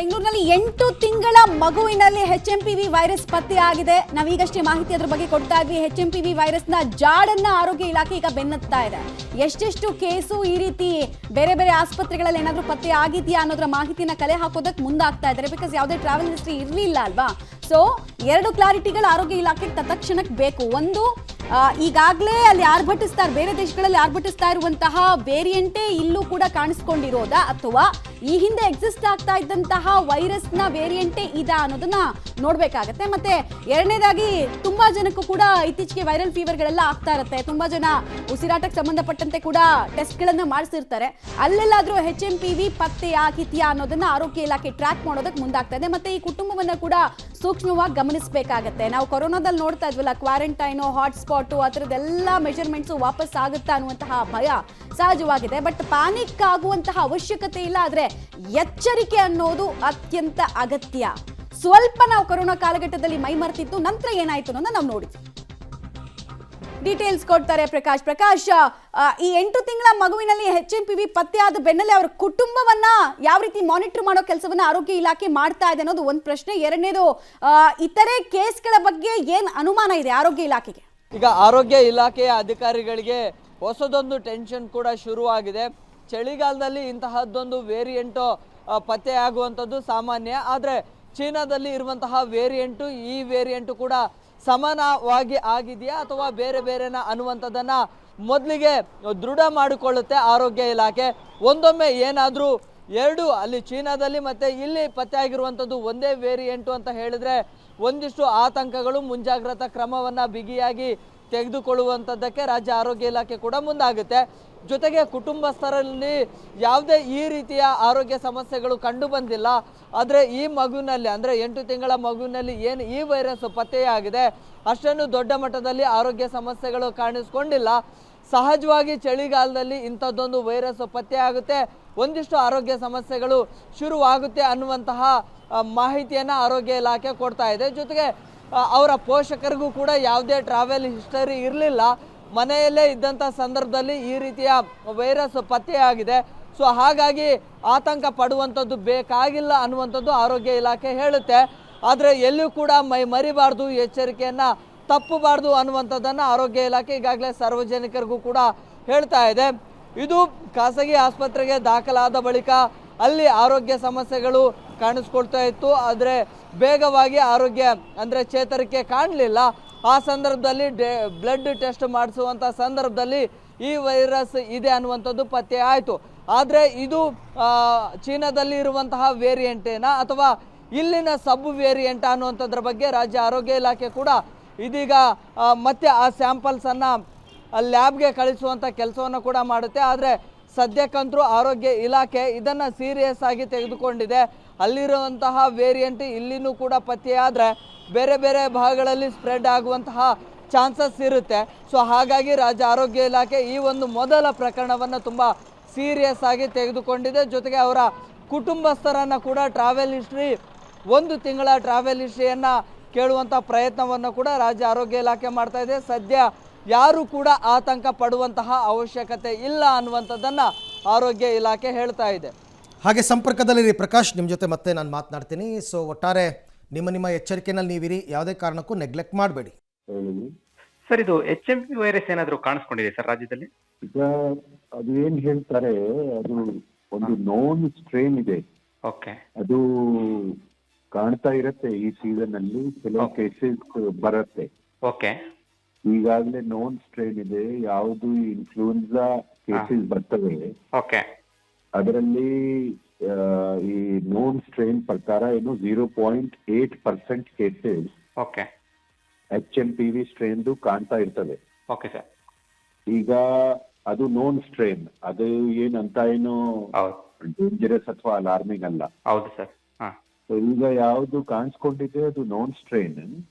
ಬೆಂಗಳೂರಿನಲ್ಲಿ 8 ತಿಂಗಳ ಮಗುವಿನಲ್ಲಿ HMPV virus ಪತ್ತೆಯಾಗಿದೆ. ನಾವೀಗಷ್ಟೇ ಮಾಹಿತಿ ಅದರ ಬಗ್ಗೆ ಕೊಡ್ತಾ ಇದ್ವಿ. HMPV ವೈರಸ್ನ ಜಾಡನ್ನ ಆರೋಗ್ಯ ಇಲಾಖೆ ಈಗ ಬೆನ್ನತ್ತಾ ಇದೆ. ಎಷ್ಟೆಷ್ಟು ಕೇಸು ಈ ರೀತಿ ಬೇರೆ ಬೇರೆ ಆಸ್ಪತ್ರೆಗಳಲ್ಲಿ ಏನಾದರೂ ಪತ್ತೆ ಆಗಿದೆಯಾ ಅನ್ನೋದರ ಮಾಹಿತಿನ ಕಲೆ ಹಾಕೋದಕ್ಕೆ ಮುಂದಾಗ್ತಾ ಇದ್ದಾರೆ. ಬಿಕಾಸ್ ಯಾವುದೇ ಟ್ರಾವೆಲ್ ಹಿಸ್ಟ್ರಿ ಇರಲಿಲ್ಲ ಅಲ್ವಾ. ಸೊ 2 ಕ್ಲಾರಿಟಿಗಳು ಆರೋಗ್ಯ ಇಲಾಖೆಗೆ ತತ್ಕ್ಷಣಕ್ಕೆ ಬೇಕು. ಒಂದು, ಈಗಾಗಲೇ ಅಲ್ಲಿ ಆರ್ಭಟಿಸ್ತಾರೆ, ಬೇರೆ ದೇಶಗಳಲ್ಲಿ ಆರ್ಭಟಿಸ್ತಾ ಇರುವಂತಹ ವೇರಿಯಂಟೇ ಇಲ್ಲೂ ಕೂಡ ಕಾಣಿಸ್ಕೊಂಡಿರೋದಾ, ಅಥವಾ ಈ ಹಿಂದೆ ಎಕ್ಸಿಸ್ಟ್ ಆಗ್ತಾ ಇದ್ದಂತಹ ವೈರಸ್ನ ವೇರಿಯಂಟೇ ಇದಾ ಅನ್ನೋದನ್ನ ನೋಡ್ಬೇಕಾಗತ್ತೆ. ಮತ್ತೆ ಎರಡನೇದಾಗಿ ತುಂಬಾ ಜನಕ್ಕೂ ಕೂಡ ಇತ್ತೀಚೆಗೆ ವೈರಲ್ ಫೀವರ್ಗಳೆಲ್ಲ ಆಗ್ತಾ ಇರುತ್ತೆ. ತುಂಬಾ ಜನ ಉಸಿರಾಟಕ್ಕೆ ಸಂಬಂಧಪಟ್ಟಂತೆ ಕೂಡ ಟೆಸ್ಟ್ಗಳನ್ನ ಮಾಡಿಸಿರ್ತಾರೆ. ಅಲ್ಲೆಲ್ಲಾದ್ರೂ HMPV ಪತ್ತೆ ಆಗಿದೆಯಾ ಅನ್ನೋದನ್ನ ಆರೋಗ್ಯ ಇಲಾಖೆ ಟ್ರ್ಯಾಕ್ ಮಾಡೋದಕ್ಕೆ ಮುಂದಾಗ್ತಾ ಇದೆ. ಮತ್ತೆ ಈ ಕುಟುಂಬವನ್ನ ಕೂಡ ಸೂಕ್ಷ್ಮವಾಗಿ ಗಮನಿಸಬೇಕಾಗತ್ತೆ. ನಾವು ಕೊರೋನಾದಲ್ಲಿ ನೋಡ್ತಾ ಇದ್ವಲ್ಲ, ಕ್ವಾರಂಟೈನು, ಹಾಟ್ಸ್ಪಾಟು, ಆ ಥರದ್ದೆಲ್ಲ ಮೆಜರ್ಮೆಂಟ್ಸು ವಾಪಸ್ ಆಗುತ್ತಾ ಅನ್ನುವಂತಹ ಭಯ ಸಹಜವಾಗಿದೆ. ಬಟ್ ಪ್ಯಾನಿಕ್ ಆಗುವಂತಹ ಅವಶ್ಯಕತೆ ಇಲ್ಲ. ಆದರೆ ಎಚ್ಚರಿಕೆ ಅನ್ನೋದು ಅತ್ಯಂತ ಅಗತ್ಯ. ಸ್ವಲ್ಪ ನಾವು ಕೊರೋನಾ ಕಾಲಘಟ್ಟದಲ್ಲಿ ಮೈ ಮರೆತಿತ್ತು, ನಂತರ ಏನಾಯ್ತು ಅನ್ನೋದನ್ನ ನಾವು ನೋಡಿದ್ವಿ. ಡೀಟೇಲ್ಸ್ ಕೊಡ್ತಾರೆ ಪ್ರಕಾಶ್. ಈ 8 ತಿಂಗಳ ಮಗುವಿನಲ್ಲಿ HMPV ಪತ್ತೆ ಆದ ಬೆನ್ನಲ್ಲೇ ಅವರ ಕುಟುಂಬವನ್ನ ಯಾವ ರೀತಿ ಮಾನಿಟರ್ ಮಾಡೋ ಕೆಲಸವನ್ನ ಆರೋಗ್ಯ ಇಲಾಖೆ ಮಾಡ್ತಾ ಇದೆ ಅನ್ನೋದು ಒಂದು ಪ್ರಶ್ನೆ. ಎರಡನೇದು, ಇತರೆ ಕೇಸ್ಗಳ ಬಗ್ಗೆ ಏನ್ ಅನುಮಾನ ಇದೆ ಆರೋಗ್ಯ ಇಲಾಖೆಗೆ? ಈಗ ಆರೋಗ್ಯ ಇಲಾಖೆಯ ಅಧಿಕಾರಿಗಳಿಗೆ ಹೊಸದೊಂದು ಟೆನ್ಷನ್ ಕೂಡ ಶುರುವಾಗಿದೆ. ಚಳಿಗಾಲದಲ್ಲಿ ಇಂತಹದ್ದೊಂದು ವೇರಿಯಂಟು ಪತ್ತೆ ಆಗುವಂಥದ್ದು ಸಾಮಾನ್ಯ. ಆದರೆ ಚೀನಾದಲ್ಲಿ ಇರುವಂತಹ ವೇರಿಯಂಟು ಈ ವೇರಿಯಂಟು ಕೂಡ ಸಮಾನವಾಗಿ ಆಗಿದೆಯಾ ಅಥವಾ ಬೇರೆ ಬೇರೆನ ಅನ್ನುವಂಥದ್ದನ್ನು ಮೊದಲಿಗೆ ದೃಢ ಮಾಡಿಕೊಳ್ಳುತ್ತೆ ಆರೋಗ್ಯ ಇಲಾಖೆ. ಒಂದೊಮ್ಮೆ ಏನಾದರೂ ಎರಡು ಅಲ್ಲಿ ಚೀನಾದಲ್ಲಿ ಮತ್ತು ಇಲ್ಲಿ ಪತ್ತೆ ಆಗಿರುವಂಥದ್ದು ಒಂದೇ ವೇರಿಯಂಟು ಅಂತ ಹೇಳಿದರೆ ಒಂದಿಷ್ಟು ಆತಂಕಗಳು, ಮುಂಜಾಗ್ರತಾ ಕ್ರಮವನ್ನು ಬಿಗಿಯಾಗಿ ತೆಗೆದುಕೊಳ್ಳುವಂಥದ್ದಕ್ಕೆ ರಾಜ್ಯ ಆರೋಗ್ಯ ಇಲಾಖೆ ಕೂಡ ಮುಂದಾಗುತ್ತೆ. ಜೊತೆಗೆ ಕುಟುಂಬಸ್ಥರಲ್ಲಿ ಯಾವುದೇ ಈ ರೀತಿಯ ಆರೋಗ್ಯ ಸಮಸ್ಯೆಗಳು ಕಂಡು ಬಂದಿಲ್ಲ. ಆದರೆ ಈ ಮಗುವಿನಲ್ಲಿ, ಅಂದರೆ 8 ತಿಂಗಳ ಮಗುವಿನಲ್ಲಿ ಏನು ಈ ವೈರಸ್ ಪತ್ತೆಯಾಗಿದೆ, ಅಷ್ಟೊಂದು ದೊಡ್ಡ ಮಟ್ಟದಲ್ಲಿ ಆರೋಗ್ಯ ಸಮಸ್ಯೆಗಳು ಕಾಣಿಸ್ಕೊಂಡಿಲ್ಲ. ಸಹಜವಾಗಿ ಚಳಿಗಾಲದಲ್ಲಿ ಇಂಥದ್ದೊಂದು ವೈರಸ್ ಪತ್ತೆಯಾಗುತ್ತೆ, ಒಂದಿಷ್ಟು ಆರೋಗ್ಯ ಸಮಸ್ಯೆಗಳು ಶುರುವಾಗುತ್ತೆ ಅನ್ನುವಂತಹ ಮಾಹಿತಿಯನ್ನು ಆರೋಗ್ಯ ಇಲಾಖೆ ಕೊಡ್ತಾ ಇದೆ. ಜೊತೆಗೆ ಅವರ ಪೋಷಕರಿಗೂ ಕೂಡ ಯಾವುದೇ ಟ್ರಾವೆಲ್ ಹಿಸ್ಟರಿ ಇರಲಿಲ್ಲ. ಮನೆಯಲ್ಲೇ ಇದ್ದಂಥ ಸಂದರ್ಭದಲ್ಲಿ ಈ ರೀತಿಯ ವೈರಸ್ ಪತ್ತೆಯಾಗಿದೆ. ಸೊ ಹಾಗಾಗಿ ಆತಂಕ ಪಡುವಂಥದ್ದು ಬೇಕಾಗಿಲ್ಲ ಅನ್ನುವಂಥದ್ದು ಆರೋಗ್ಯ ಇಲಾಖೆ ಹೇಳುತ್ತೆ. ಆದರೆ ಎಲ್ಲೂ ಕೂಡ ಮೈ ಮರಿಬಾರ್ದು, ಎಚ್ಚರಿಕೆಯನ್ನು ತಪ್ಪಬಾರ್ದು ಅನ್ನುವಂಥದ್ದನ್ನು ಆರೋಗ್ಯ ಇಲಾಖೆ ಈಗಾಗಲೇ ಸಾರ್ವಜನಿಕರಿಗೂ ಕೂಡ ಹೇಳ್ತಾ ಇದೆ. ಇದು ಖಾಸಗಿ ಆಸ್ಪತ್ರೆಗೆ ದಾಖಲಾದ ಬಳಿಕ ಅಲ್ಲಿ ಆರೋಗ್ಯ ಸಮಸ್ಯೆಗಳು ಕಾಣಿಸ್ಕೊಳ್ತಾ ಇತ್ತು. ಆದರೆ ಬೇಗವಾಗಿ ಆರೋಗ್ಯ ಅಂದರೆ ಚೇತರಿಕೆ ಕಾಣಲಿಲ್ಲ. ಆ ಸಂದರ್ಭದಲ್ಲಿ ಬ್ಲಡ್ ಟೆಸ್ಟ್ ಮಾಡಿಸುವಂಥ ಸಂದರ್ಭದಲ್ಲಿ ಈ ವೈರಸ್ ಇದೆ ಅನ್ನುವಂಥದ್ದು ಪತ್ತೆ ಆಯಿತು. ಆದರೆ ಇದು ಚೀನಾದಲ್ಲಿ ಇರುವಂತಹ ವೇರಿಯಂಟೇನಾ ಅಥವಾ ಇಲ್ಲಿನ ಸಬ್ ವೇರಿಯಂಟ್ ಅನ್ನುವಂಥದ್ರ ಬಗ್ಗೆ ರಾಜ್ಯ ಆರೋಗ್ಯ ಇಲಾಖೆ ಕೂಡ ಇದೀಗ ಮತ್ತೆ ಆ ಸ್ಯಾಂಪಲ್ಸನ್ನು ಲ್ಯಾಬ್ಗೆ ಕಳಿಸುವಂಥ ಕೆಲಸವನ್ನು ಕೂಡ ಮಾಡುತ್ತೆ. ಆದರೆ ಸದ್ಯಕ್ಕಂತೂ ಆರೋಗ್ಯ ಇಲಾಖೆ ಇದನ್ನು ಸೀರಿಯಸ್ ಆಗಿ ತೆಗೆದುಕೊಂಡಿದೆ. ಅಲ್ಲಿರುವಂತಹ ವೇರಿಯಂಟ್ ಇಲ್ಲಿನೂ ಕೂಡ ಪತ್ತೆಯಾದರೆ ಬೇರೆ ಬೇರೆ ಭಾಗಗಳಲ್ಲಿ ಸ್ಪ್ರೆಡ್ ಆಗುವಂತಹ ಚಾನ್ಸಸ್ ಇರುತ್ತೆ. ಸೊ ಹಾಗಾಗಿ ರಾಜ್ಯ ಆರೋಗ್ಯ ಇಲಾಖೆ ಈ ಒಂದು ಮೊದಲ ಪ್ರಕರಣವನ್ನು ತುಂಬ ಸೀರಿಯಸ್ ಆಗಿ ತೆಗೆದುಕೊಂಡಿದೆ. ಜೊತೆಗೆ ಅವರ ಕುಟುಂಬಸ್ಥರನ್ನು ಕೂಡ ಟ್ರಾವೆಲ್ ಹಿಸ್ಟ್ರಿ, 1 ತಿಂಗಳ ಟ್ರಾವೆಲ್ ಹಿಸ್ಟ್ರಿಯನ್ನು ಕೇಳುವಂಥ ಪ್ರಯತ್ನವನ್ನು ಕೂಡ ರಾಜ್ಯ ಆರೋಗ್ಯ ಇಲಾಖೆ ಮಾಡ್ತಾ ಇದೆ. ಸದ್ಯ ಯಾರು ಕೂಡ ಆತಂಕ ಪಡುವಂತಹ ಅವಶ್ಯಕತೆ ಇಲ್ಲ ಅನ್ನುವಂಥದ್ದನ್ನು ಆರೋಗ್ಯ ಇಲಾಖೆ ಹೇಳ್ತಾ ಇದೆ. ಹಾಗೆ ಸಂಪರ್ಕದಲ್ಲಿರಿ ಪ್ರಕಾಶ್, ನಿಮ್ಮ ಜೊತೆ ಮತ್ತೆ ನಾನು ಮಾತನಾಡ್ತೀನಿ. ಸೊ ಒಟ್ಟಾರೆ ನಿಮ್ಮ ಎಚ್ಚರಿಕೆನಲ್ಲಿ ನೀವಿರಿ, ಯಾವುದೇ ಕಾರಣಕ್ಕೂ ನೆಗ್ಲೆಕ್ಟ್ ಮಾಡಬೇಡಿ. ಸರ್, ಇದು HMPV ವೈರಸ್ ಏನಾದರೂ ಕಾಣಿಸ್ಕೊಂಡಿದೆ ಸರ್ ರಾಜ್ಯದಲ್ಲಿ? ಈಗ ಅದು ಏನ್ ಹೇಳ್ತಾರೆ, ಅದು ಒಂದು ನೋನ್ ಸ್ಟ್ರೇನ್ ಇದೆ. ಓಕೆ. ಅದು ಕಾಣ್ತಾ ಇರತ್ತೆ ಈ ಸೀಸನ್ ಅಲ್ಲಿ, ಕೆಲವು ಕೇಸಸ್ ಬರುತ್ತೆ. ಓಕೆ. ಈಗಾಗಲೇ ನೋನ್ ಸ್ಟ್ರೇನ್ ಇದೆ. ಯಾವುದು ಇನ್ಫ್ಲೂಯೆನ್ಸಾ ಕೇಸಸ್ ಬರ್ತವೆ, ಓಕೆ, ಅದರಲ್ಲಿ ಈ ನೋನ್ ಸ್ಟ್ರೇನ್ ಪ್ರಕಾರ ಏನು 0.8% ಕೇಸಸ್ ಓಕೆ HMPV ಸ್ಟ್ರೇನ್ದು ಕಾಣ್ತಾ ಇರ್ತವೆ. Okay sir. ಈಗ ಅದು ನೋನ್ ಸ್ಟ್ರೇನ್, ಅದು ಏನಂತ ಏನು ಡೇಂಜರಸ್ ಅಥವಾ ಅಲಾರ್ಮಿಂಗ್ ಅಲ್ಲ. ಹೌದು ಸರ್. ಈಗ ಯಾವ್ದು ಕಾಣಿಸ್ಕೊಂಡಿದೆ ಅದು ನೋನ್ ಸ್ಟ್ರೇನ್.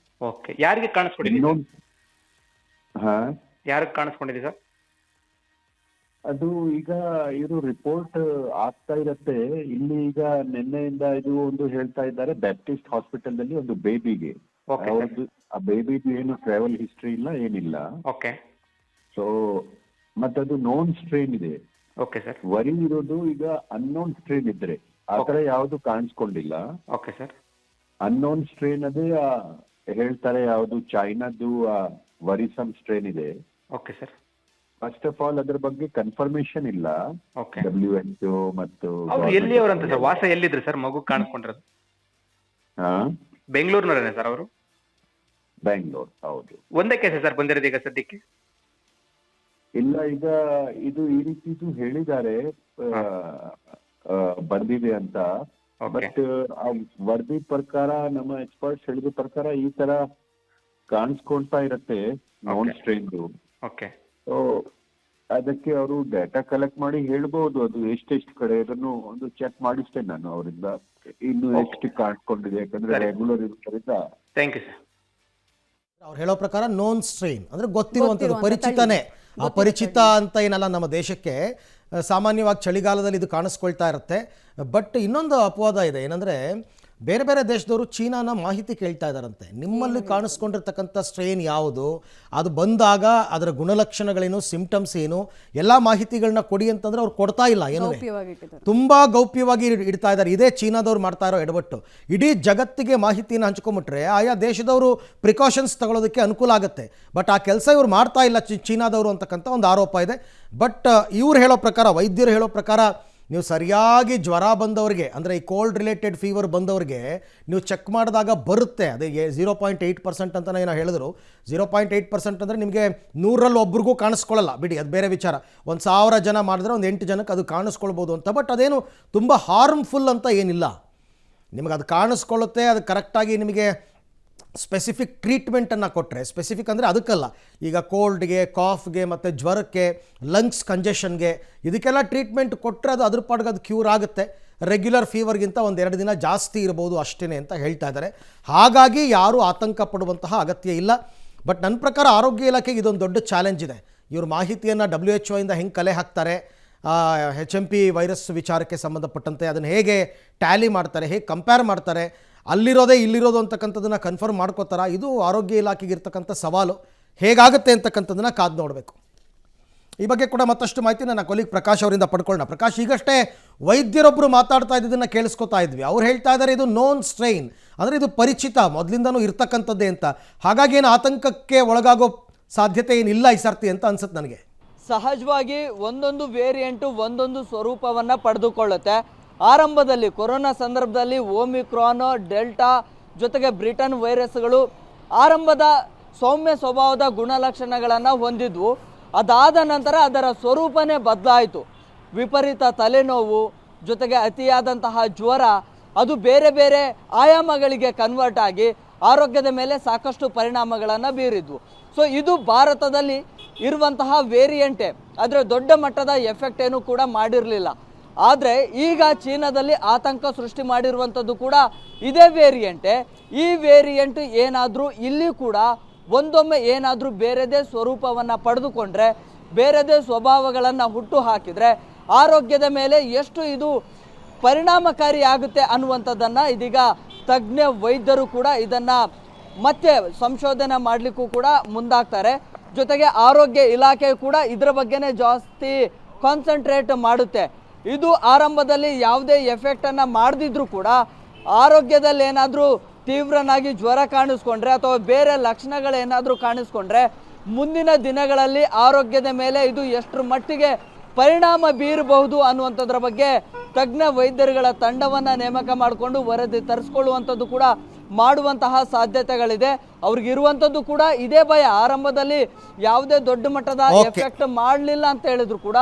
ಓಕೆ. ಯಾರಿಗೆ ಕಾಣಿಸ್ಕೊಂಡಿದೆ? ಯಾರಿಗೆ ಕಾಣಿಸ್ಕೊಂಡಿದೆ ಸರ್? ಅದು ಈಗ ಇದು ರಿಪೋರ್ಟ್ ಆಗ್ತಾ ಇರತ್ತೆ. ಇಲ್ಲಿ ಈಗ ನಿನ್ನೆಯಿಂದ ಇದು ಒಂದು ಹೇಳ್ತಾ ಇದ್ದಾರೆ, ಬ್ಯಾಪ್ಟಿಸ್ಟ್ ಹಾಸ್ಪಿಟಲ್ ನಲ್ಲಿ ಒಂದು ಬೇಬಿಗೆ, ಆ ಬೇಬಿದು ಏನು ಟ್ರಾವೆಲ್ ಹಿಸ್ಟ್ರಿ ಇಲ್ಲ, ಏನಿಲ್ಲ. ಓಕೆ. ಸೊ ಮತ್ತದು ನೋನ್ ಸ್ಟ್ರೇನ್ ಇದೆ. Okay sir. ವರಿ ಇರೋದು ಈಗ ಅನ್ನೋನ್ ಸ್ಟ್ರೇನ್ ಇದ್ರೆ, ಆತರ ಯಾವ್ದು ಕಾಣಿಸ್ಕೊಂಡಿಲ್ಲ. Okay sir. ಅನ್ನೋನ್ ಸ್ಟ್ರೇನ್ ಅದೇ ಹೇಳ್ತಾರೆ, ಯಾವ್ದು ಚೈನಾದ್ದು ವರಿಸಮ್ ಸ್ಟ್ರೇನ್ ಇದೆ. Okay sir. First of all ಅದ್ರ ಬಗ್ಗೆ ಕನ್ಫರ್ಮೇಶನ್ ಇಲ್ಲ. ಓಕೆ. WHO ಮತ್ತು ಅವ್ರು ಎಲ್ಲಿ ಅವರಂತ ಸರ್, ವಾಸ ಎಲ್ಲಿದ್ರು ಸರ್ ಮಗು ಕಾಣಿಸ್ಕೊಂಡಿರೋದು? ಬೆಂಗಳೂರಿನವರೇನೆ ಸರ್ ಅವರು? ಬ್ಯಾಂಗ್ಳೂರ್. ಹೌದು. ಒಂದೇ ಕೇಸ ಸರ್ ಬಂದಿರೋದು ಈಗ ಸದ್ಯಕ್ಕೆ? ಇಲ್ಲ, ಈಗ ಇದು ಈ ರೀತಿದು ಹೇಳಿದ್ದಾರೆ, ಬರ್ದಿದೆ ಅಂತ. ಬಟ್ ಆ ವರದಿ ಪ್ರಕಾರ, ನಮ್ಮ ಎಕ್ಸ್ಪರ್ಟ್ಸ್ ಹೇಳಿದ ಪ್ರಕಾರ ಈ ತರ ಕಾಣಿಸ್ಕೊಳ್ತಾ ಇರತ್ತೆ ನಾನ್ ಸ್ಟ್ರೇನ್ದು. ಓಕೆ. ಸೊ ಅದಕ್ಕೆ ಅವರು ಡೇಟಾ ಕಲೆಕ್ಟ್ ಮಾಡಿ ಹೇಳ್ಬಹುದು, ಅದು ಎಷ್ಟೆಷ್ಟು ಕಡೆ ಇದನ್ನು ಒಂದು ಚೆಕ್ ಮಾಡಿಸ್ತೇನೆ ನಾನು ಅವರಿಂದ, ಇನ್ನು ಎಷ್ಟು ಕಾಣಿಸ್ಕೊಂಡಿದೆ, ಯಾಕಂದ್ರೆ ರೆಗ್ಯುಲರ್ ಇರೋದ್ರಿಂದ. Thank you sir. ಅವ್ರು ಹೇಳೋ ಪ್ರಕಾರ ನೋನ್ ಸ್ಟ್ರೈನ್ ಅಂದರೆ ಗೊತ್ತಿರುವಂಥದ್ದು, ಪರಿಚಿತನೇ. ಅಪರಿಚಿತ ಅಂತ ಏನಲ್ಲ ನಮ್ಮ ದೇಶಕ್ಕೆ. ಸಾಮಾನ್ಯವಾಗಿ ಚಳಿಗಾಲದಲ್ಲಿ ಇದು ಕಾಣಿಸ್ಕೊಳ್ತಾ ಇರುತ್ತೆ. ಬಟ್ ಇನ್ನೊಂದು ಅಪವಾದ ಇದೆ, ಏನಂದರೆ ಬೇರೆ ಬೇರೆ ದೇಶದವರು ಚೀನಾನ ಮಾಹಿತಿ ಕೇಳ್ತಾ ಇದ್ದಾರಂತೆ. ನಿಮ್ಮಲ್ಲಿ ಕಾಣಿಸ್ಕೊಂಡಿರ್ತಕ್ಕಂಥ ಸ್ಟ್ರೇನ್ ಯಾವುದು, ಅದು ಬಂದಾಗ ಅದರ ಗುಣಲಕ್ಷಣಗಳೇನು, ಸಿಂಪ್ಟಮ್ಸ್ ಏನು, ಎಲ್ಲ ಮಾಹಿತಿಗಳನ್ನ ಕೊಡಿ ಅಂತಂದ್ರೆ ಅವ್ರು ಕೊಡ್ತಾ ಇಲ್ಲ. ಏನು ತುಂಬ ಗೌಪ್ಯವಾಗಿ ಇಡ್ತಾ ಇದ್ದಾರೆ. ಇದೇ ಚೀನಾದವ್ರು ಮಾಡ್ತಾ ಇರೋ ಎಡವಟ್ಟು. ಇಡೀ ಜಗತ್ತಿಗೆ ಮಾಹಿತಿಯನ್ನು ಹಂಚ್ಕೊಂಬಿಟ್ರೆ ಆಯಾ ದೇಶದವರು ಪ್ರಿಕಾಷನ್ಸ್ ತಗೊಳ್ಳೋದಕ್ಕೆ ಅನುಕೂಲ ಆಗುತ್ತೆ. ಬಟ್ ಆ ಕೆಲಸ ಇವ್ರು ಮಾಡ್ತಾ ಇಲ್ಲ ಚೀನಾದವರು ಅಂತಕ್ಕಂಥ ಒಂದು ಆರೋಪ ಇದೆ. ಬಟ್ ಇವ್ರು ಹೇಳೋ ಪ್ರಕಾರ, ವೈದ್ಯರು ಹೇಳೋ ಪ್ರಕಾರ, ನೀವು ಸರಿಯಾಗಿ ಜ್ವರ ಬಂದವರಿಗೆ, ಅಂದರೆ ಈ ಕೋಲ್ಡ್ ರಿಲೇಟೆಡ್ ಫೀವರ್ ಬಂದವರಿಗೆ ನೀವು ಚೆಕ್ ಮಾಡಿದಾಗ ಬರುತ್ತೆ. ಅದೇ 0.8% ಅಂತ ಏನೋ ಹೇಳಿದ್ರು. 0.8% ಅಂದರೆ ನಿಮಗೆ 100ರಲ್ಲಿ ಒಬ್ರಿಗೂ ಕಾಣಿಸ್ಕೊಳ್ಳಲ್ಲ ಬಿಡಿ, ಅದು ಬೇರೆ ವಿಚಾರ. 1000 ಜನ ಮಾಡಿದ್ರೆ ಒಂದು 8 ಜನಕ್ಕೆ ಅದು ಕಾಣಿಸ್ಕೊಳ್ಬೋದು ಅಂತ. ಬಟ್ ಅದೇನು ತುಂಬ ಹಾರ್ಮ್ಫುಲ್ ಅಂತ ಏನಿಲ್ಲ. ನಿಮಗೆ ಅದು ಕಾಣಿಸ್ಕೊಳ್ಳುತ್ತೆ. ಅದು ಕರೆಕ್ಟಾಗಿ ನಿಮಗೆ ಸ್ಪೆಸಿಫಿಕ್ ಟ್ರೀಟ್ಮೆಂಟನ್ನು ಕೊಟ್ಟರೆ, ಸ್ಪೆಸಿಫಿಕ್ ಅಂದರೆ ಅದಕ್ಕಲ್ಲ, ಈಗ ಕೋಲ್ಡ್ಗೆ, ಕಾಫ್ಗೆ ಮತ್ತು ಜ್ವರಕ್ಕೆ, ಲಂಗ್ಸ್ ಕಂಜೆಷನ್ಗೆ, ಇದಕ್ಕೆಲ್ಲ ಟ್ರೀಟ್ಮೆಂಟ್ ಕೊಟ್ಟರೆ ಅದು ಅದ್ರ ಪಾಡ್ಗೆ ಅದು ಕ್ಯೂರ್ ಆಗುತ್ತೆ. ರೆಗ್ಯುಲರ್ ಫೀವರ್ಗಿಂತ 1-2 ದಿನ ಜಾಸ್ತಿ ಇರ್ಬೋದು ಅಷ್ಟೇ ಅಂತ ಹೇಳ್ತಾ ಇದ್ದಾರೆ. ಹಾಗಾಗಿ ಯಾರೂ ಆತಂಕ ಪಡುವಂತಹ ಅಗತ್ಯ ಇಲ್ಲ. ಬಟ್ ನನ್ನ ಪ್ರಕಾರ ಆರೋಗ್ಯ ಇಲಾಖೆಗೆ ಇದೊಂದು ದೊಡ್ಡ ಚಾಲೆಂಜ್ ಇದೆ. ಇವರು ಮಾಹಿತಿಯನ್ನು WHO ಇಂದ ಹೆಂಗೆ ಕಲೆ ಹಾಕ್ತಾರೆ, HMP ವೈರಸ್ ವಿಚಾರಕ್ಕೆ ಸಂಬಂಧಪಟ್ಟಂತೆ ಅದನ್ನು ಹೇಗೆ ಟ್ಯಾಲಿ ಮಾಡ್ತಾರೆ, ಹೇಗೆ ಕಂಪೇರ್ ಮಾಡ್ತಾರೆ, ಅಲ್ಲಿರೋದೇ ಇಲ್ಲಿರೋದು ಅಂತಕ್ಕಂಥದ್ದನ್ನು ಕನ್ಫರ್ಮ್ ಮಾಡ್ಕೋತಾರ. ಇದು ಆರೋಗ್ಯ ಇಲಾಖೆಗೆ ಇರ್ತಕ್ಕಂಥ ಸವಾಲು. ಹೇಗಾಗುತ್ತೆ ಅಂತಕ್ಕಂಥದ್ದನ್ನು ಕಾದು ನೋಡಬೇಕು. ಈ ಬಗ್ಗೆ ಕೂಡ ಮತ್ತಷ್ಟು ಮಾಹಿತಿ ನನ್ನ ಕೊಲೀಗ್ ಪ್ರಕಾಶ್ ಅವರಿಂದ ಪಡ್ಕೊಳ್ಳೋಣ. ಪ್ರಕಾಶ್, ಈಗಷ್ಟೇ ವೈದ್ಯರೊಬ್ಬರು ಮಾತಾಡ್ತಾ ಇದ್ದದನ್ನು ಕೇಳಿಸ್ಕೊತಾ ಇದ್ವಿ. ಅವ್ರು ಹೇಳ್ತಾ ಇದ್ದಾರೆ ಇದು ನೋನ್ ಸ್ಟ್ರೈನ್, ಅಂದರೆ ಇದು ಪರಿಚಿತ, ಮೊದಲಿಂದನೂ ಇರ್ತಕ್ಕಂಥದ್ದೇ ಅಂತ. ಹಾಗಾಗಿ ಏನು ಆತಂಕಕ್ಕೆ ಒಳಗಾಗೋ ಸಾಧ್ಯತೆ ಏನಿಲ್ಲ ಈ ಸರ್ತಿ ಅಂತ ಅನ್ಸುತ್ತೆ ನನಗೆ. ಸಹಜವಾಗಿ ಒಂದೊಂದು ವೇರಿಯಂಟು ಒಂದೊಂದು ಸ್ವರೂಪವನ್ನು ಪಡೆದುಕೊಳ್ಳುತ್ತೆ. ಆರಂಭದಲ್ಲಿ ಕೊರೋನಾ ಸಂದರ್ಭದಲ್ಲಿ ಓಮಿಕ್ರಾನ್, ಡೆಲ್ಟಾ ಜೊತೆಗೆ ಬ್ರಿಟನ್ ವೈರಸ್ಗಳು ಆರಂಭದ ಸೌಮ್ಯ ಸ್ವಭಾವದ ಗುಣಲಕ್ಷಣಗಳನ್ನು ಹೊಂದಿದ್ವು. ಅದಾದ ನಂತರ ಅದರ ಸ್ವರೂಪನೇ ಬದಲಾಯಿತು. ವಿಪರೀತ ತಲೆನೋವು ಜೊತೆಗೆ ಅತಿಯಾದಂತಹ ಜ್ವರ, ಅದು ಬೇರೆ ಬೇರೆ ಆಯಾಮಗಳಿಗೆ ಕನ್ವರ್ಟ್ ಆಗಿ ಆರೋಗ್ಯದ ಮೇಲೆ ಸಾಕಷ್ಟು ಪರಿಣಾಮಗಳನ್ನು ಬೀರಿದ್ವು. ಸೊ ಇದು ಭಾರತದಲ್ಲಿ ಇರುವಂತಹ ವೇರಿಯಂಟೇ, ಆದರೆ ದೊಡ್ಡ ಮಟ್ಟದ ಎಫೆಕ್ಟ್ ಏನು ಕೂಡ ಮಾಡಿರಲಿಲ್ಲ. ಆದರೆ ಈಗ ಚೀನಾದಲ್ಲಿ ಆತಂಕ ಸೃಷ್ಟಿ ಮಾಡಿರುವಂಥದ್ದು ಕೂಡ ಇದೇ ವೇರಿಯಂಟೇ. ಈ ವೇರಿಯಂಟ್ ಏನಾದರೂ ಇಲ್ಲಿ ಕೂಡ ಒಂದೊಮ್ಮೆ ಏನಾದರೂ ಬೇರೆದೇ ಸ್ವರೂಪವನ್ನು ಪಡೆದುಕೊಂಡ್ರೆ, ಬೇರೆದೇ ಸ್ವಭಾವಗಳನ್ನು ಹುಟ್ಟು ಹಾಕಿದರೆ ಆರೋಗ್ಯದ ಮೇಲೆ ಎಷ್ಟು ಇದು ಪರಿಣಾಮಕಾರಿ ಆಗುತ್ತೆ ಅನ್ನುವಂಥದ್ದನ್ನು ಇದೀಗ ತಜ್ಞ ವೈದ್ಯರು ಕೂಡ ಇದನ್ನು ಮತ್ತೆ ಸಂಶೋಧನೆ ಮಾಡಲಿಕ್ಕೂ ಕೂಡ ಮುಂದಾಗ್ತಾರೆ. ಜೊತೆಗೆ ಆರೋಗ್ಯ ಇಲಾಖೆ ಕೂಡ ಇದರ ಬಗ್ಗೆನೇ ಜಾಸ್ತಿ ಕಾನ್ಸಂಟ್ರೇಟ್ ಮಾಡುತ್ತೆ. ಇದು ಆರಂಭದಲ್ಲಿ ಯಾವುದೇ ಎಫೆಕ್ಟನ್ನು ಮಾಡದಿದ್ರೂ ಕೂಡ ಆರೋಗ್ಯದಲ್ಲಿ ಏನಾದರೂ ತೀವ್ರನಾಗಿ ಜ್ವರ ಕಾಣಿಸ್ಕೊಂಡ್ರೆ ಅಥವಾ ಬೇರೆ ಲಕ್ಷಣಗಳೇನಾದರೂ ಕಾಣಿಸ್ಕೊಂಡ್ರೆ ಮುಂದಿನ ದಿನಗಳಲ್ಲಿ ಆರೋಗ್ಯದ ಮೇಲೆ ಇದು ಎಷ್ಟರ ಮಟ್ಟಿಗೆ ಪರಿಣಾಮ ಬೀರಬಹುದು ಅನ್ನುವಂಥದ್ರ ಬಗ್ಗೆ ತಜ್ಞ ವೈದ್ಯರುಗಳ ತಂಡವನ್ನು ನೇಮಕ ಮಾಡಿಕೊಂಡು ವರದಿ ತರಿಸ್ಕೊಳ್ಳುವಂಥದ್ದು ಕೂಡ ಮಾಡುವಂತಹ ಸಾಧ್ಯತೆಗಳಿದೆ. ಅವ್ರಿಗಿರುವಂಥದ್ದು ಕೂಡ ಇದೇ ಭಯ. ಆರಂಭದಲ್ಲಿ ಯಾವುದೇ ದೊಡ್ಡ ಮಟ್ಟದ ಎಫೆಕ್ಟ್ ಮಾಡಲಿಲ್ಲ ಅಂತ ಹೇಳಿದ್ರು ಕೂಡ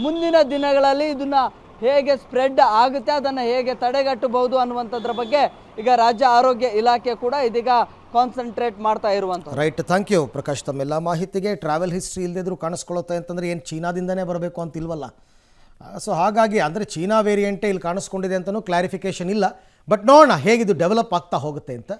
ಮುಂದಿನ ದಿನಗಳಲ್ಲಿ ಇದನ್ನ ಹೇಗೆ ಸ್ಪ್ರೆಡ್ ಆಗುತ್ತೆ, ಅದನ್ನು ಹೇಗೆ ತಡೆಗಟ್ಟಬಹುದು ಅನ್ನುವಂಥದ್ರ ಬಗ್ಗೆ ಈಗ ರಾಜ್ಯ ಆರೋಗ್ಯ ಇಲಾಖೆ ಕೂಡ ಇದೀಗ ಕಾನ್ಸಂಟ್ರೇಟ್ ಮಾಡ್ತಾ ಇರುವಂಥದ್ದು. ರೈಟ್, ಥ್ಯಾಂಕ್ ಯು ಪ್ರಕಾಶ್ ತಮ್ಮೆಲ್ಲ ಮಾಹಿತಿಗೆ. ಟ್ರಾವೆಲ್ ಹಿಸ್ಟ್ರಿ ಇಲ್ಲದಿದ್ರು ಕಾಣಿಸ್ಕೊಳ್ಳುತ್ತೆ ಅಂತಂದರೆ ಏನು ಚೀನಾದಿಂದನೇ ಬರಬೇಕು ಅಂತ ಇಲ್ವಲ್ಲ. ಸೊ ಹಾಗಾಗಿ ಅಂದರೆ ಚೀನಾ ವೇರಿಯಂಟೇ ಇಲ್ಲಿ ಕಾಣಿಸ್ಕೊಂಡಿದೆ ಅಂತಲೂ ಕ್ಲಾರಿಫಿಕೇಷನ್ ಇಲ್ಲ. ಬಟ್ ನೋಡೋಣ ಹೇಗಿದು ಡೆವಲಪ್ ಆಗ್ತಾ ಹೋಗುತ್ತೆ ಅಂತ.